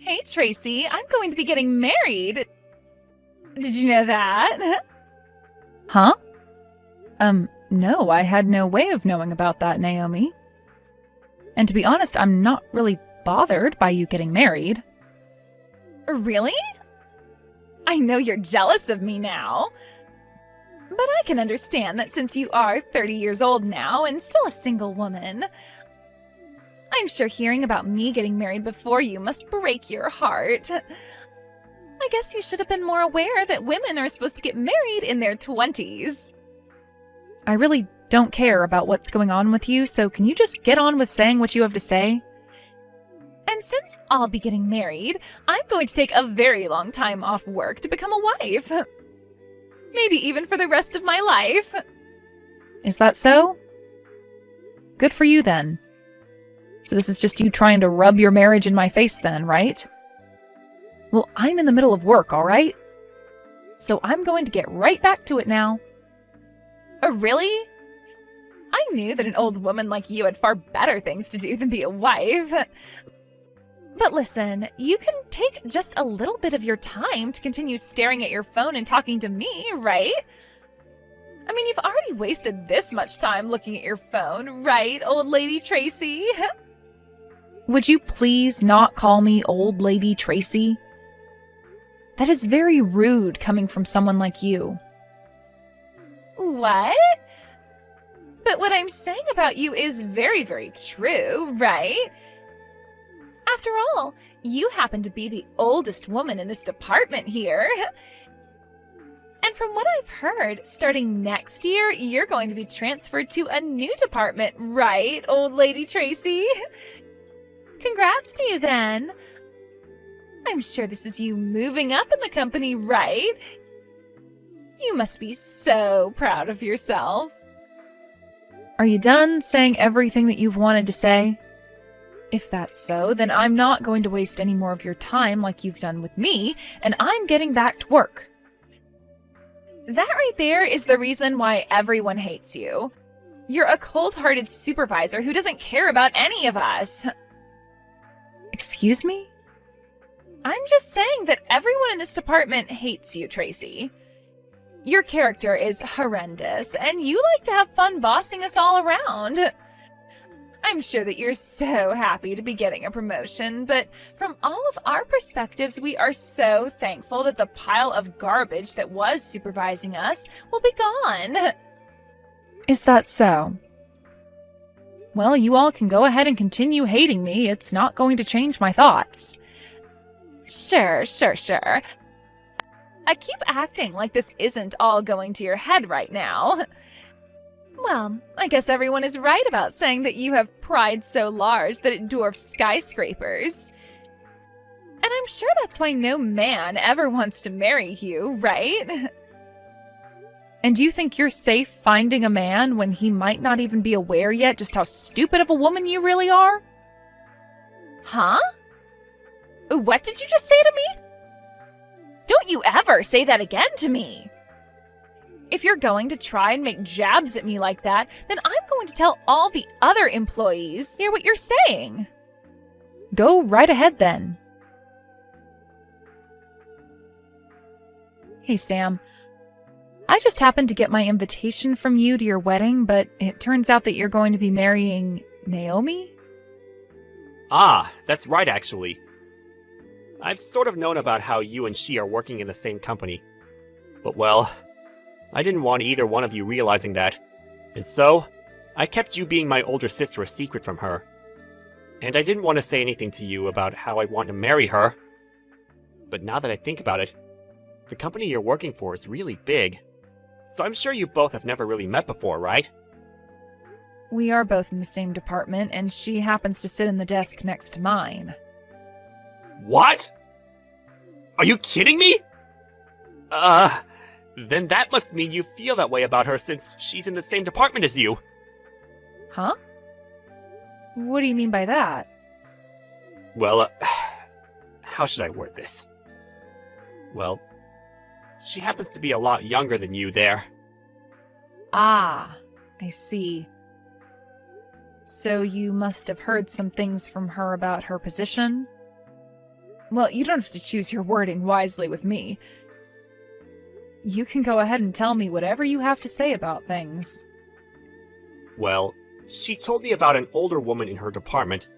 Hey, Tracy, I'm going to be getting married. Did you know that? Huh? No, I had no way of knowing about that, Naomi. And to be honest, I'm not really bothered by you getting married. Really? I know you're jealous of me now. But I can understand that since you are 30 years old now and still a single woman, I'm sure hearing about me getting married before you must break your heart. I guess you should have been more aware that women are supposed to get married in their 20s. I really don't care about what's going on with you, so can you just get on with saying what you have to say? And since I'll be getting married, I'm going to take a very long time off work to become a wife. Maybe even for the rest of my life. Is that so? Good for you then. So this is just you trying to rub your marriage in my face then, right? Well, I'm in the middle of work, all right? So I'm going to get right back to it now. Really? I knew that an old woman like you had far better things to do than be a wife. But listen, you can take just a little bit of your time to continue staring at your phone and talking to me, right? I mean, you've already wasted this much time looking at your phone, right, old lady Tracy? Would you please not call me old lady Tracy? That is very rude coming from someone like you. What? But what I'm saying about you is very, very true, right? After all, you happen to be the oldest woman in this department here. And from what I've heard, starting next year, you're going to be transferred to a new department, right, old lady Tracy? Congrats to you then. I'm sure this is you moving up in the company, right? You must be so proud of yourself. Are you done saying everything that you've wanted to say? If that's so, then I'm not going to waste any more of your time like you've done with me, and I'm getting back to work. That right there is the reason why everyone hates you. You're a cold-hearted supervisor who doesn't care about any of us. Excuse me? I'm just saying that everyone in this department hates you, Tracy. Your character is horrendous, and you like to have fun bossing us all around. I'm sure that you're so happy to be getting a promotion, but from all of our perspectives, we are so thankful that the pile of garbage that was supervising us will be gone. Is that so? Well, you all can go ahead and continue hating me. It's not going to change my thoughts. Sure. I keep acting like this isn't all going to your head right now. Well, I guess everyone is right about saying that you have pride so large that it dwarfs skyscrapers. And I'm sure that's why no man ever wants to marry you, right? And do you think you're safe finding a man when he might not even be aware yet just how stupid of a woman you really are? Huh? What did you just say to me? Don't you ever say that again to me. If you're going to try and make jabs at me like that, then I'm going to tell all the other employees. Hear what you're saying. Go right ahead then. Hey, Sam. I just happened to get my invitation from you to your wedding, but it turns out that you're going to be marrying Naomi? Ah, that's right actually. I've sort of known about how you and she are working in the same company. But well, I didn't want either one of you realizing that. And so, I kept you being my older sister a secret from her. And I didn't want to say anything to you about how I want to marry her. But now that I think about it, the company you're working for is really big. So I'm sure you both have never really met before, right? We are both in the same department, and she happens to sit in the desk next to mine. What? Are you kidding me? Then that must mean you feel that way about her since she's in the same department as you. Huh? What do you mean by that? Well, how should I word this? Well, she happens to be a lot younger than you there. Ah, I see. So you must have heard some things from her about her position? Well, you don't have to choose your wording wisely with me. You can go ahead and tell me whatever you have to say about things. Well, she told me about an older woman in her department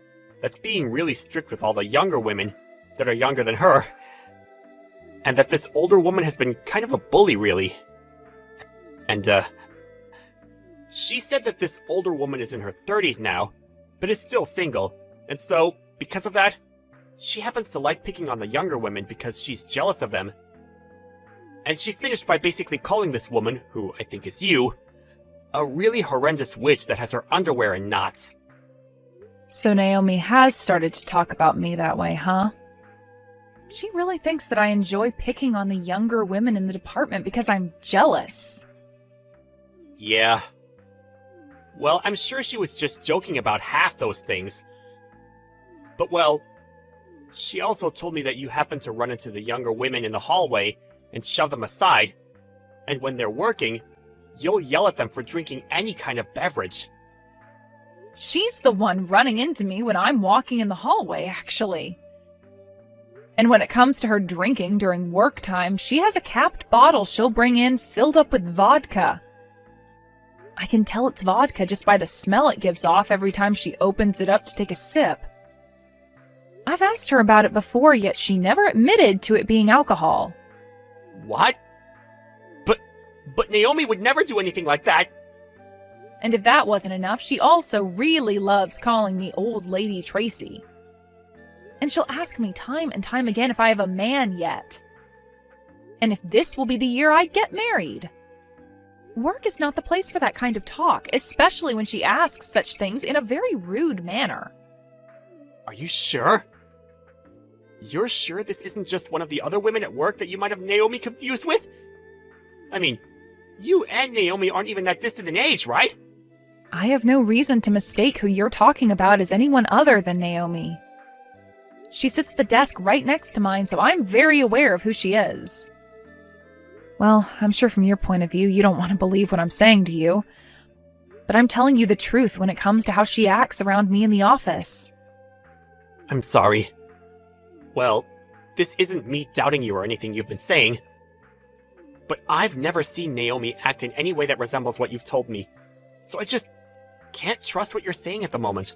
that's being really strict with all the younger women that are younger than her. And that this older woman has been kind of a bully, really. And, she said that this older woman is in her 30s now, but is still single. And so, because of that, she happens to like picking on the younger women because she's jealous of them. And she finished by basically calling this woman, who I think is you, a really horrendous witch that has her underwear in knots. So Naomi has started to talk about me that way, huh? She really thinks that I enjoy picking on the younger women in the department because I'm jealous. Yeah. Well, I'm sure she was just joking about half those things. But well, she also told me that you happen to run into the younger women in the hallway and shove them aside, and when they're working, you'll yell at them for drinking any kind of beverage. She's the one running into me when I'm walking in the hallway, actually. And when it comes to her drinking during work time, she has a capped bottle she'll bring in filled up with vodka. I can tell it's vodka just by the smell it gives off every time she opens it up to take a sip. I've asked her about it before, yet she never admitted to it being alcohol. What? But Naomi would never do anything like that. And if that wasn't enough, she also really loves calling me Old Lady Tracy. And she'll ask me time and time again if I have a man yet. And if this will be the year I get married. Work is not the place for that kind of talk, especially when she asks such things in a very rude manner. Are you sure? You're sure this isn't just one of the other women at work that you might have Naomi confused with? I mean, you and Naomi aren't even that distant in age, right? I have no reason to mistake who you're talking about as anyone other than Naomi. She sits at the desk right next to mine, so I'm very aware of who she is. Well, I'm sure from your point of view, you don't want to believe what I'm saying to you. But I'm telling you the truth when it comes to how she acts around me in the office. I'm sorry. Well, this isn't me doubting you or anything you've been saying. But I've never seen Naomi act in any way that resembles what you've told me. So I just can't trust what you're saying at the moment.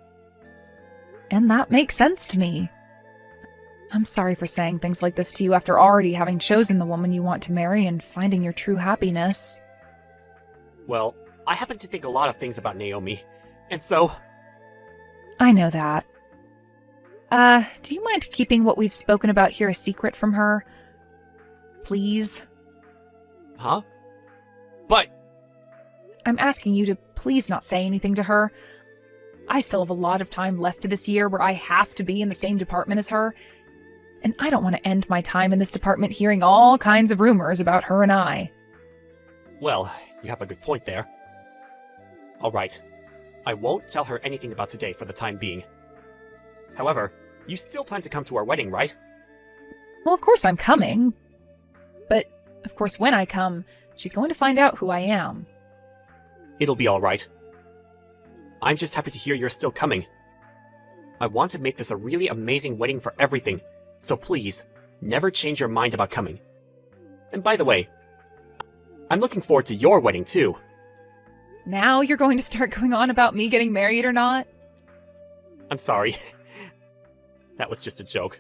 And that makes sense to me. I'm sorry for saying things like this to you after already having chosen the woman you want to marry and finding your true happiness. Well, I happen to think a lot of things about Naomi, and so... I know that. Do you mind keeping what we've spoken about here a secret from her? Please? Huh? But... I'm asking you to please not say anything to her. I still have a lot of time left to this year where I have to be in the same department as her, and I don't want to end my time in this department hearing all kinds of rumors about her and I. Well, you have a good point there. Alright. I won't tell her anything about today for the time being. However, you still plan to come to our wedding, right? Well, of course I'm coming. But, of course, when I come, she's going to find out who I am. It'll be alright. I'm just happy to hear you're still coming. I want to make this a really amazing wedding for everything, so please, never change your mind about coming. And by the way, I'm looking forward to your wedding too. Now you're going to start going on about me getting married or not? I'm sorry. That was just a joke.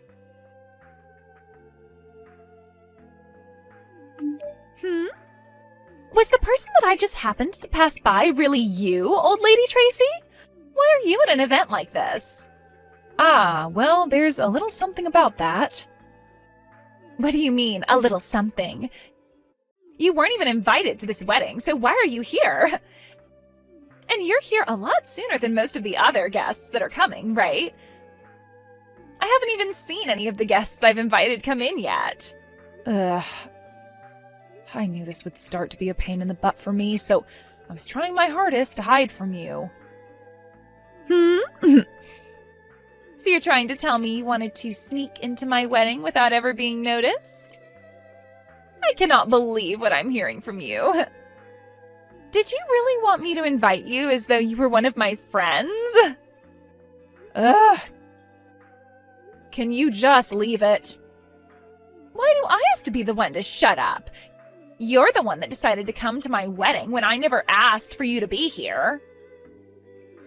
Was the person that I just happened to pass by really you, Old Lady Tracy? Why are you at an event like this? Ah, well, there's a little something about that. What do you mean, a little something? You weren't even invited to this wedding, so why are you here? And you're here a lot sooner than most of the other guests that are coming, right? I haven't even seen any of the guests I've invited come in yet. Ugh. I knew this would start to be a pain in the butt for me, so I was trying my hardest to hide from you. So you're trying to tell me you wanted to sneak into my wedding without ever being noticed? I cannot believe what I'm hearing from you. Did you really want me to invite you as though you were one of my friends? Ugh. can you just leave it? Why do I have to be the one to shut up? You're the one that decided to come to my wedding when I never asked for you to be here.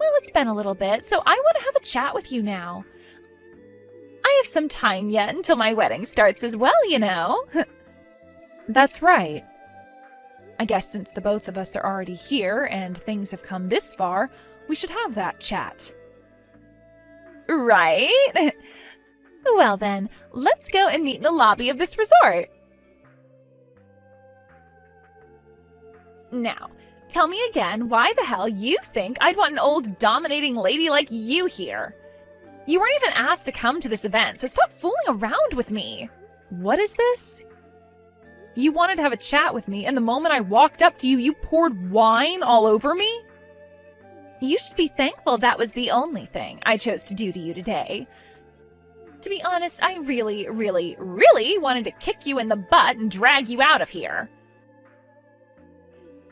Well, it's been a little bit, so I want to have a chat with you now. I have some time yet until my wedding starts as well, you know. That's right. I guess since the both of us are already here and things have come this far, we should have that chat. Right? Well then, let's go and meet in the lobby of this resort. Now, tell me again why the hell you think I'd want an old dominating lady like you here. You weren't even asked to come to this event, so stop fooling around with me. What is this? You wanted to have a chat with me, and the moment I walked up to you, you poured wine all over me? You should be thankful that was the only thing I chose to do to you today. To be honest, I really, really, really wanted to kick you in the butt and drag you out of here.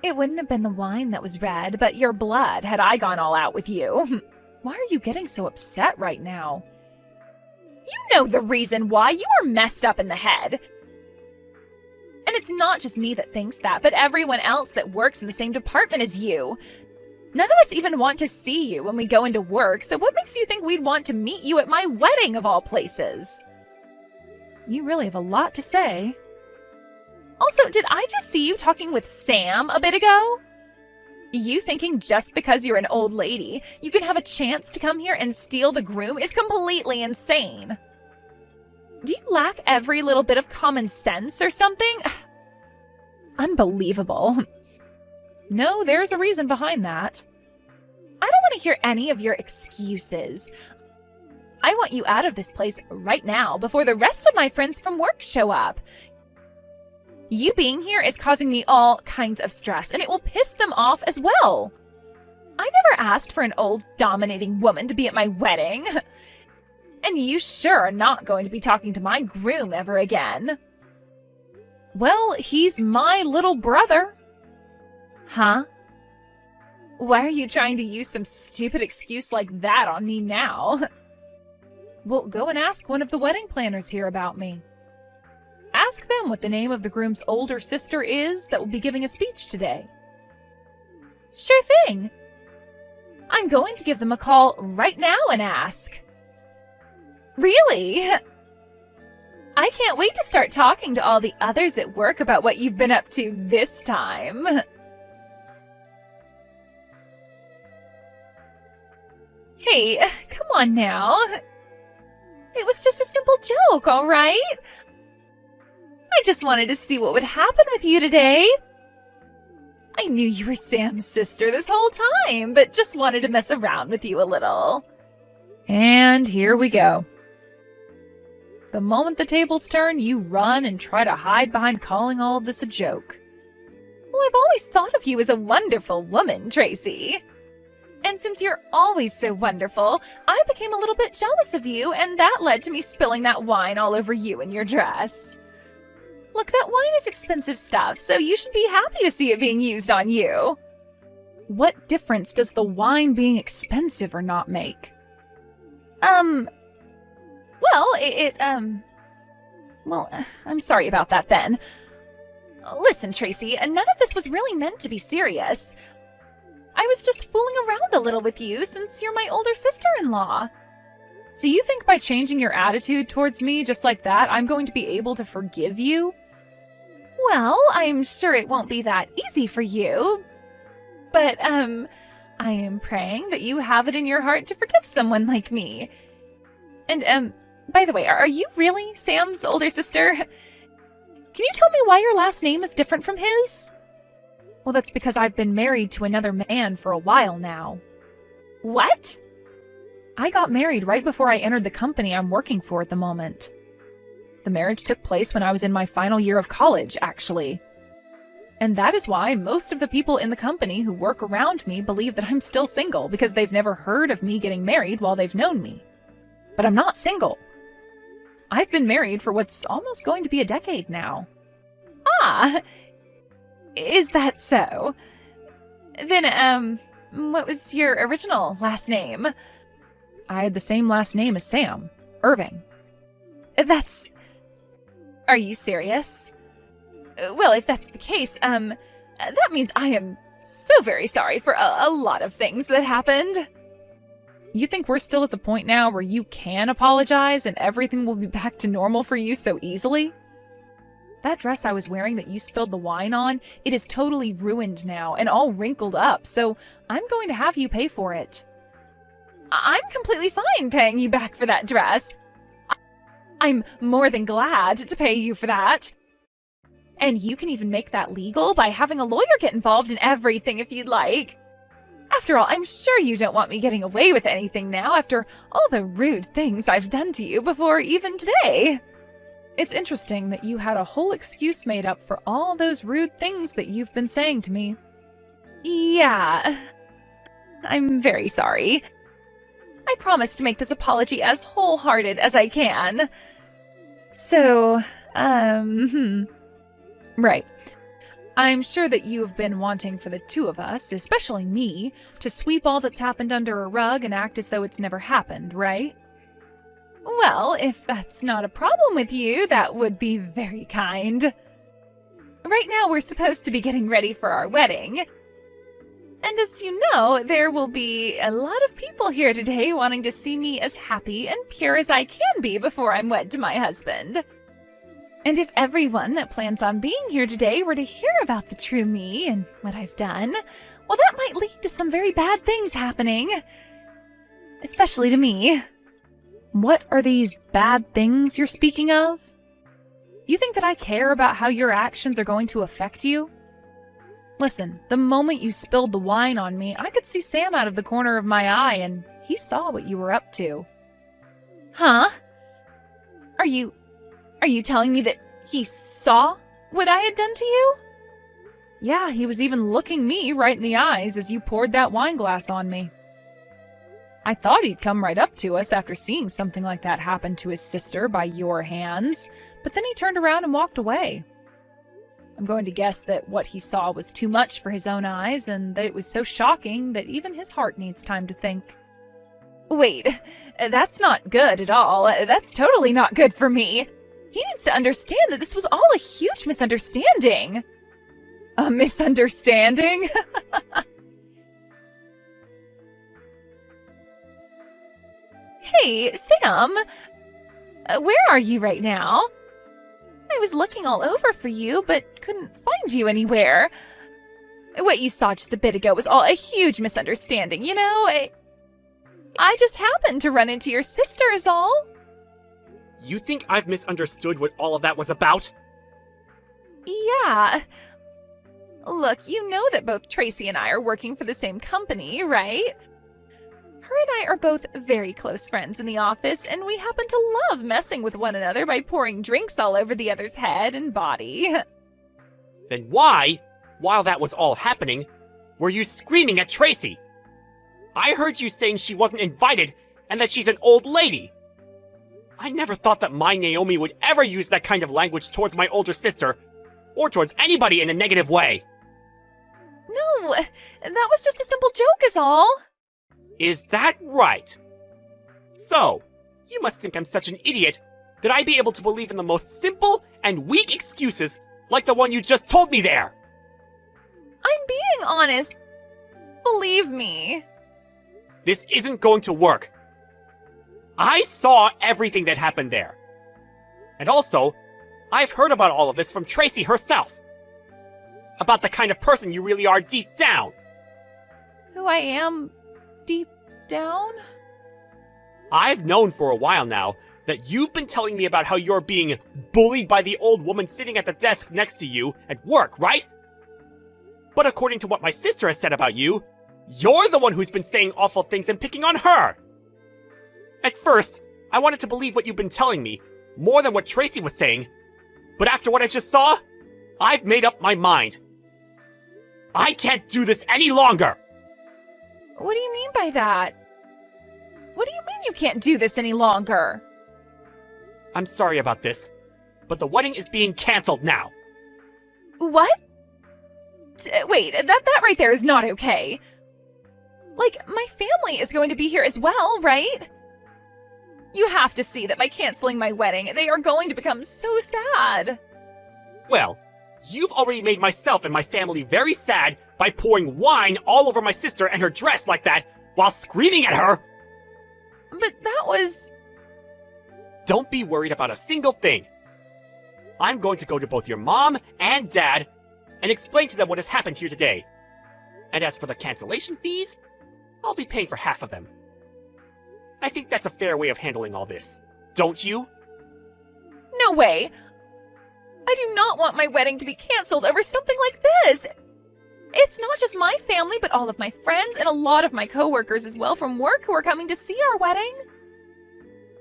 It wouldn't have been the wine that was red, but your blood had I gone all out with you. Why are you getting so upset right now? You know the reason why. You are messed up in the head. And it's not just me that thinks that, but everyone else that works in the same department as you. None of us even want to see you when we go into work, so what makes you think we'd want to meet you at my wedding of all places? You really have a lot to say. Also, did I just see you talking with Sam a bit ago? You thinking just because you're an old lady, you can have a chance to come here and steal the groom is completely insane. Do you lack every little bit of common sense or something? Unbelievable. No, there's a reason behind that. I don't want to hear any of your excuses. I want you out of this place right now before the rest of my friends from work show up. You being here is causing me all kinds of stress, and it will piss them off as well. I never asked for an old, dominating woman to be at my wedding. And you sure are not going to be talking to my groom ever again. Well, he's my little brother. Huh? Why are you trying to use some stupid excuse like that on me now? Well, go and ask one of the wedding planners here about me. Ask them what the name of the groom's older sister is that will be giving a speech today. Sure thing. I'm going to give them a call right now and ask. Really? I can't wait to start talking to all the others at work about what you've been up to this time. Hey, come on now. It was just a simple joke, all right? I just wanted to see what would happen with you today. I knew you were Sam's sister this whole time, but just wanted to mess around with you a little. And here we go. The moment the tables turn, you run and try to hide behind calling all of this a joke. Well, I've always thought of you as a wonderful woman, Tracy. And since you're always so wonderful, I became a little bit jealous of you, and that led to me spilling that wine all over you and your dress. Look, that wine is expensive stuff, so you should be happy to see it being used on you. What difference does the wine being expensive or not make? Well, I'm sorry about that then. Listen, Tracy, none of this was really meant to be serious. I was just fooling around a little with you since you're my older sister-in-law. So you think by changing your attitude towards me just like that, I'm going to be able to forgive you? Well, I'm sure it won't be that easy for you. But, I am praying that you have it in your heart to forgive someone like me. And, by the way, are you really Sam's older sister? Can you tell me why your last name is different from his? Well, that's because I've been married to another man for a while now. What? I got married right before I entered the company I'm working for at the moment. The marriage took place when I was in my final year of college, actually. And that is why most of the people in the company who work around me believe that I'm still single because they've never heard of me getting married while they've known me. But I'm not single. I've been married for what's almost going to be a decade now. Ah, is that so? Then, what was your original last name? I had the same last name as Sam, Irving. That's... Are you serious? Well, if that's the case, that means I am so very sorry for a lot of things that happened. You think we're still at the point now where you can apologize and everything will be back to normal for you so easily? That dress I was wearing that you spilled the wine on, it is totally ruined now and all wrinkled up, so I'm going to have you pay for it. I'm completely fine paying you back for that dress. I'm more than glad to pay you for that. And you can even make that legal by having a lawyer get involved in everything if you'd like. After all, I'm sure you don't want me getting away with anything now after all the rude things I've done to you before even today. It's interesting that you had a whole excuse made up for all those rude things that you've been saying to me. Yeah, I'm very sorry. I promise to make this apology as wholehearted as I can. So, Right. I'm sure that you have been wanting for the two of us, especially me, to sweep all that's happened under a rug and act as though it's never happened, right? Well, if that's not a problem with you, that would be very kind. Right now, we're supposed to be getting ready for our wedding. And as you know, there will be a lot of people here today wanting to see me as happy and pure as I can be before I'm wed to my husband. And if everyone that plans on being here today were to hear about the true me and what I've done, well, that might lead to some very bad things happening. Especially to me. What are these bad things you're speaking of? You think that I care about how your actions are going to affect you? Listen, the moment you spilled the wine on me, I could see Sam out of the corner of my eye, and he saw what you were up to. Huh? Are you telling me that he saw what I had done to you? Yeah, he was even looking me right in the eyes as you poured that wine glass on me. I thought he'd come right up to us after seeing something like that happen to his sister by your hands, but then he turned around and walked away. I'm going to guess that what he saw was too much for his own eyes, and that it was so shocking that even his heart needs time to think. Wait, that's not good at all. That's totally not good for me. He needs to understand that this was all a huge misunderstanding. A misunderstanding? Hey, Sam. Where are you right now? I was looking all over for you, but couldn't find you anywhere. What you saw just a bit ago was all a huge misunderstanding, you know? I just happened to run into your sister is all. You think I've misunderstood what all of that was about? Yeah. Look, you know that both Tracy and I are working for the same company, right? Her and I are both very close friends in the office, and we happen to love messing with one another by pouring drinks all over the other's head and body. Then why, while that was all happening, were you screaming at Tracy? I heard you saying she wasn't invited and that she's an old lady. I never thought that my Naomi would ever use that kind of language towards my older sister, or towards anybody in a negative way. No, that was just a simple joke is all. Is that right? So, you must think I'm such an idiot that I'd be able to believe in the most simple and weak excuses like the one you just told me there. I'm being honest. Believe me. This isn't going to work. I saw everything that happened there. And also, I've heard about all of this from Tracy herself. About the kind of person you really are deep down. Who I am deep down? I've known for a while now that you've been telling me about how you're being bullied by the old woman sitting at the desk next to you at work, right? But according to what my sister has said about you, you're the one who's been saying awful things and picking on her. At first, I wanted to believe what you've been telling me, more than what Tracy was saying. But after what I just saw, I've made up my mind. I can't do this any longer! What do you mean by that? What do you mean you can't do this any longer? I'm sorry about this, but the wedding is being cancelled now. What? Wait, that right there is not okay. Like, my family is going to be here as well, right? You have to see that by canceling my wedding, they are going to become so sad. Well, you've already made myself and my family very sad by pouring wine all over my sister and her dress like that while screaming at her. But that was... Don't be worried about a single thing. I'm going to go to both your mom and dad and explain to them what has happened here today. And as for the cancellation fees, I'll be paying for half of them. I think that's a fair way of handling all this. Don't you? No way! I do not want my wedding to be canceled over something like this! It's not just my family, but all of my friends and a lot of my coworkers as well from work who are coming to see our wedding.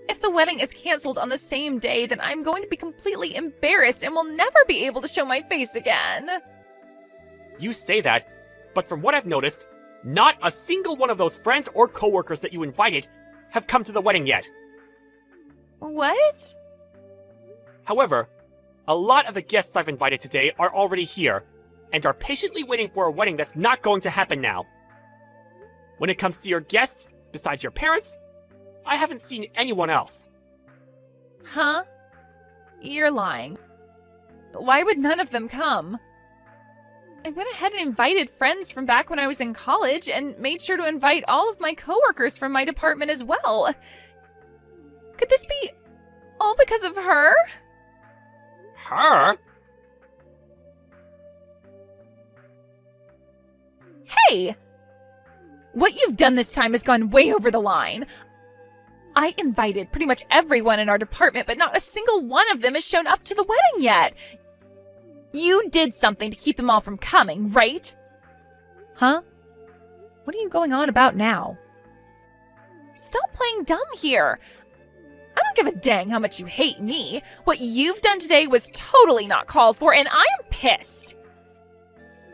If the wedding is canceled on the same day, then I'm going to be completely embarrassed and will never be able to show my face again. You say that, but from what I've noticed, not a single one of those friends or coworkers that you invited have come to the wedding yet. What? However, a lot of the guests I've invited today are already here, and are patiently waiting for a wedding that's not going to happen now. When it comes to your guests, besides your parents, I haven't seen anyone else. Huh? You're lying. Why would none of them come? I went ahead and invited friends from back when I was in college and made sure to invite all of my coworkers from my department as well. Could this be all because of her? Her? Hey! What you've done this time has gone way over the line. I invited pretty much everyone in our department, but not a single one of them has shown up to the wedding yet. You did something to keep them all from coming, right? Huh? What are you going on about now? Stop playing dumb here. I don't give a dang how much you hate me. What you've done today was totally not called for, and I am pissed.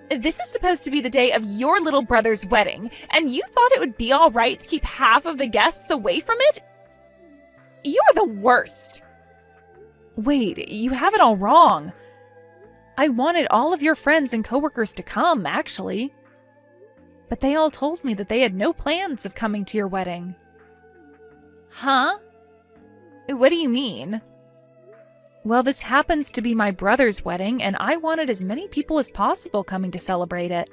This is supposed to be the day of your little brother's wedding, and you thought it would be all right to keep half of the guests away from it? You're the worst. Wait, you have it all wrong. I wanted all of your friends and coworkers to come, actually. But they all told me that they had no plans of coming to your wedding. Huh? What do you mean? Well, this happens to be my brother's wedding, and I wanted as many people as possible coming to celebrate it.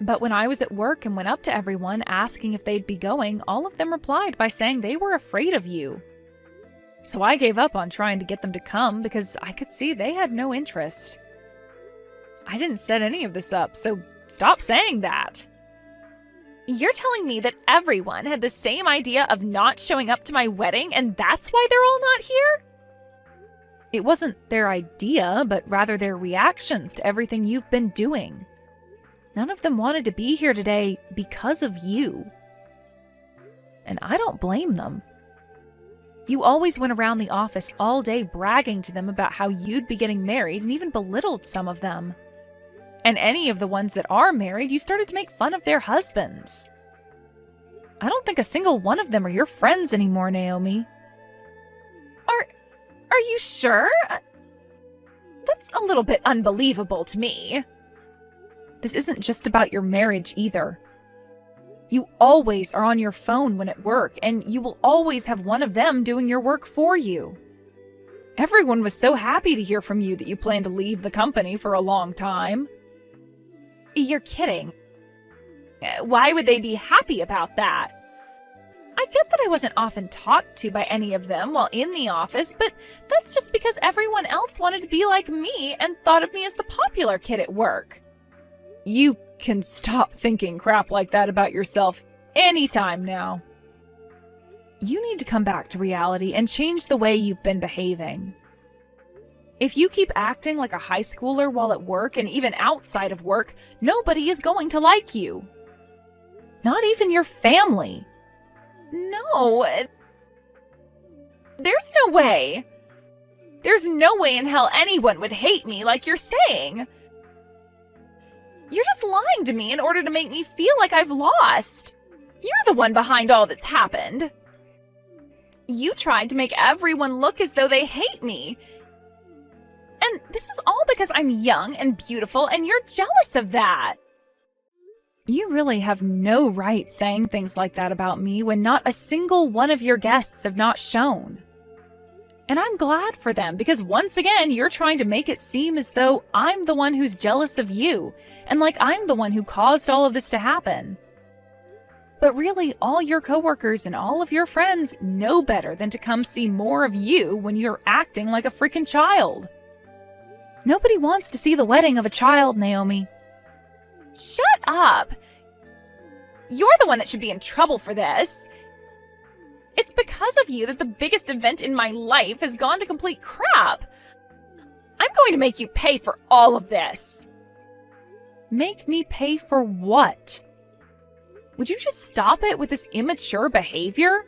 But when I was at work and went up to everyone asking if they'd be going, all of them replied by saying they were afraid of you. So I gave up on trying to get them to come because I could see they had no interest. I didn't set any of this up, so stop saying that. You're telling me that everyone had the same idea of not showing up to my wedding, and that's why they're all not here? It wasn't their idea, but rather their reactions to everything you've been doing. None of them wanted to be here today because of you. And I don't blame them. You always went around the office all day bragging to them about how you'd be getting married and even belittled some of them. And any of the ones that are married, you started to make fun of their husbands. I don't think a single one of them are your friends anymore, Naomi. Are you sure? That's a little bit unbelievable to me. This isn't just about your marriage either. You always are on your phone when at work, and you will always have one of them doing your work for you. Everyone was so happy to hear from you that you plan to leave the company for a long time. You're kidding. Why would they be happy about that? I get that I wasn't often talked to by any of them while in the office, but that's just because everyone else wanted to be like me and thought of me as the popular kid at work. You can stop thinking crap like that about yourself anytime now. You need to come back to reality and change the way you've been behaving. If you keep acting like a high schooler while at work and even outside of work, nobody is going to like you. Not even your family. No. There's no way. There's no way in hell anyone would hate me like you're saying. You're just lying to me in order to make me feel like I've lost. You're the one behind all that's happened. You tried to make everyone look as though they hate me. And this is all because I'm young and beautiful, and you're jealous of that. You really have no right saying things like that about me when not a single one of your guests have not shown. And I'm glad for them because once again, you're trying to make it seem as though I'm the one who's jealous of you and like I'm the one who caused all of this to happen. But really, all your coworkers and all of your friends know better than to come see more of you when you're acting like a freaking child. Nobody wants to see the wedding of a child, Naomi. Shut up! You're the one that should be in trouble for this. It's because of you that the biggest event in my life has gone to complete crap. I'm going to make you pay for all of this. Make me pay for what? Would you just stop it with this immature behavior?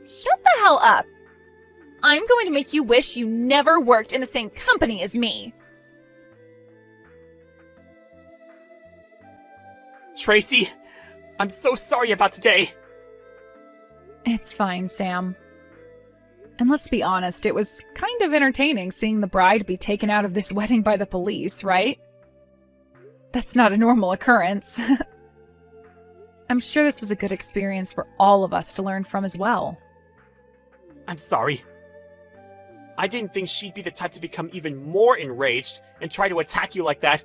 Shut the hell up. I'm going to make you wish you never worked in the same company as me. Tracy, I'm so sorry about today. It's fine, Sam. And let's be honest, it was kind of entertaining seeing the bride be taken out of this wedding by the police, right? That's not a normal occurrence. I'm sure this was a good experience for all of us to learn from as well. I'm sorry. I didn't think she'd be the type to become even more enraged and try to attack you like that.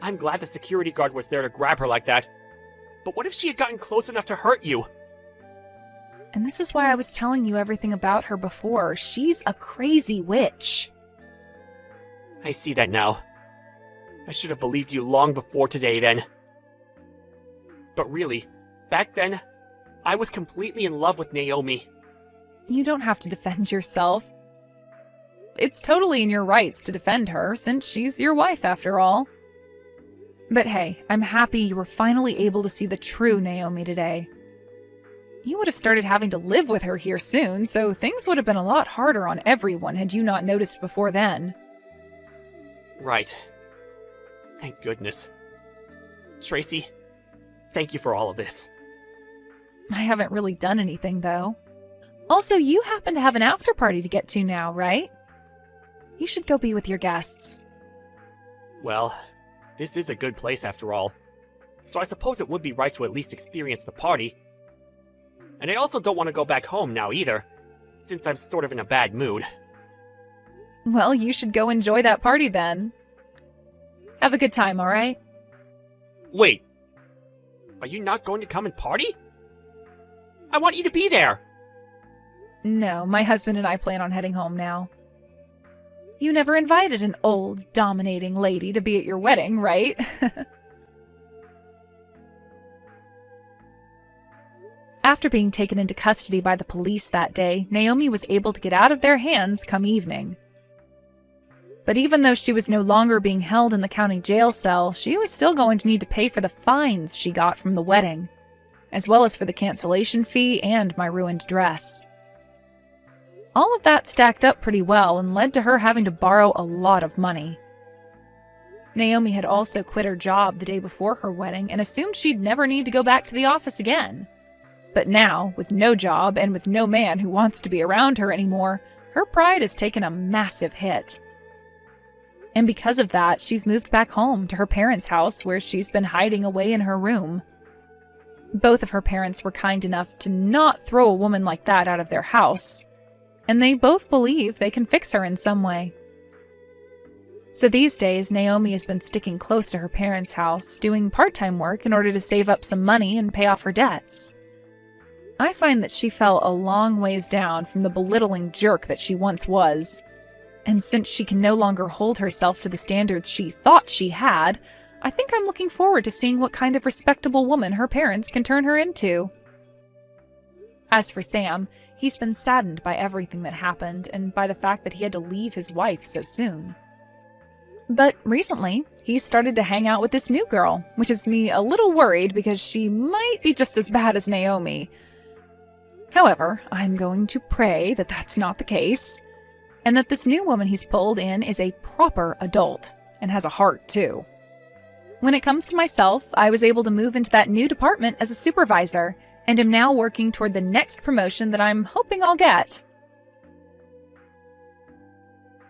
I'm glad the security guard was there to grab her like that. But what if she had gotten close enough to hurt you? And this is why I was telling you everything about her before. She's a crazy witch. I see that now. I should have believed you long before today then. But really, back then, I was completely in love with Naomi. You don't have to defend yourself. It's totally in your rights to defend her, since she's your wife after all. But hey, I'm happy you were finally able to see the true Naomi today. You would have started having to live with her here soon, so things would have been a lot harder on everyone had you not noticed before then. Right. Thank goodness. Tracy, thank you for all of this. I haven't really done anything, though. Also, you happen to have an after party to get to now, right? You should go be with your guests. Well, this is a good place after all, so I suppose it would be right to at least experience the party. And I also don't want to go back home now either, since I'm sort of in a bad mood. Well, you should go enjoy that party then. Have a good time, alright? Wait, are you not going to come and party? I want you to be there! No, my husband and I plan on heading home now. You never invited an old, dominating lady to be at your wedding, right? After being taken into custody by the police that day, Naomi was able to get out of their hands come evening. But even though she was no longer being held in the county jail cell, she was still going to need to pay for the fines she got from the wedding, as well as for the cancellation fee and my ruined dress. All of that stacked up pretty well and led to her having to borrow a lot of money. Naomi had also quit her job the day before her wedding and assumed she'd never need to go back to the office again. But now, with no job and with no man who wants to be around her anymore, her pride has taken a massive hit. And because of that, she's moved back home to her parents' house where she's been hiding away in her room. Both of her parents were kind enough to not throw a woman like that out of their house, and they both believe they can fix her in some way. So these days, Naomi has been sticking close to her parents' house, doing part-time work in order to save up some money and pay off her debts. I find that she fell a long ways down from the belittling jerk that she once was. And since she can no longer hold herself to the standards she thought she had, I think I'm looking forward to seeing what kind of respectable woman her parents can turn her into. As for Sam, he's been saddened by everything that happened and by the fact that he had to leave his wife so soon. But recently, he started to hang out with this new girl, which has me a little worried because she might be just as bad as Naomi. However, I'm going to pray that that's not the case, and that this new woman he's pulled in is a proper adult, and has a heart too. When it comes to myself, I was able to move into that new department as a supervisor, and am now working toward the next promotion that I'm hoping I'll get.